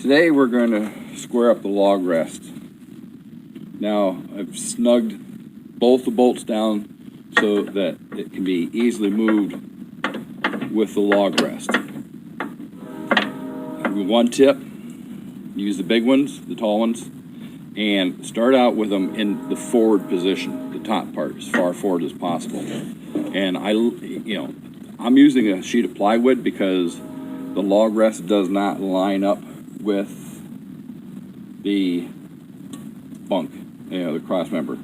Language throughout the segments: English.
Today we're going to square up the log rest. Now I've snugged both the bolts down so that it can be easily moved with the log rest. One tip, use the big ones, the tall ones, and start out with them in the forward position, the top part, as far forward as possible. And I'm using a sheet of plywood because the log rest does not line up with the bunk, the cross member.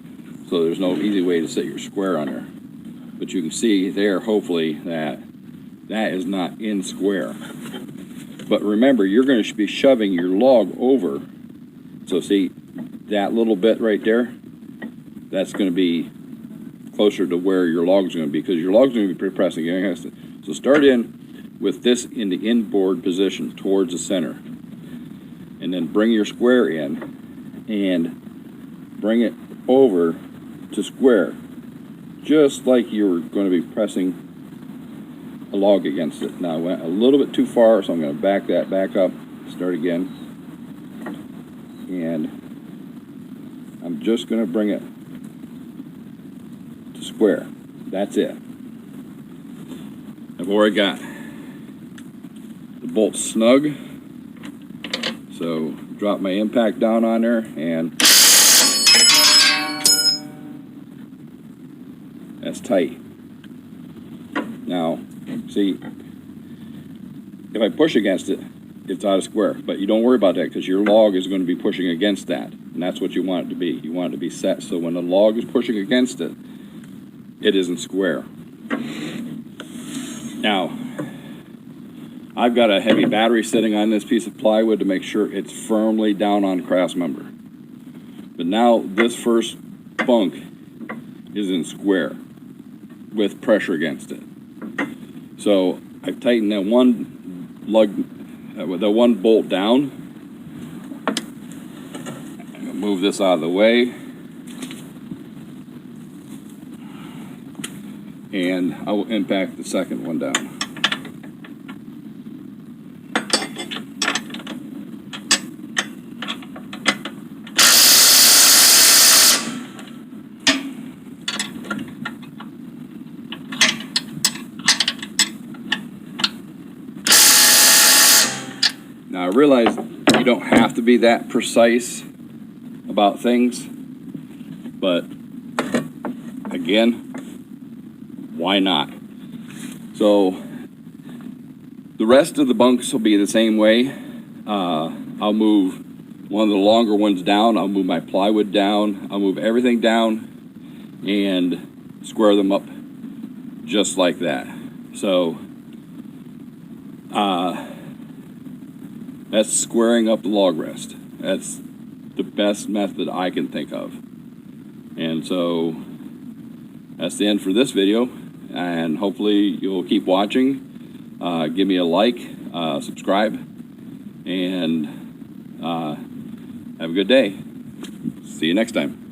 So there's no easy way to set your square on there. But you can see there, hopefully, that is not in square. But remember, you're going to be shoving your log over. So see, that little bit right there, that's going to be closer to where your log's going to be, because your log's going to be pressing against it. So start in with this in the inboard position towards the center. And then bring your square in and bring it over to square, just like you're going to be pressing a log against it. Now I went a little bit too far, so I'm going to back that back up, start again, and I'm just going to bring it to square. That's it. I've already got the bolts snug, so drop my impact down on there, and that's tight. Now, see, if I push against it, it's out of square, but you don't worry about that because your log is going to be pushing against that, and that's what you want it to be. You want it to be set so when the log is pushing against it, it isn't square. Now, I've got a heavy battery sitting on this piece of plywood to make sure it's firmly down on cross member. But now this first bunk is in square with pressure against it. So I've tightened that one bolt down. I'm gonna move this out of the way, and I will impact the second one down. Now I realize you don't have to be that precise about things, but again, why not? So the rest of the bunks will be the same way. I'll move one of the longer ones down, I'll move my plywood down, I'll move everything down and square them up just like that. So that's squaring up the log rest. That's the best method I can think of. And so that's the end for this video, and hopefully you'll keep watching. Give me a like, subscribe, and have a good day. See you next time.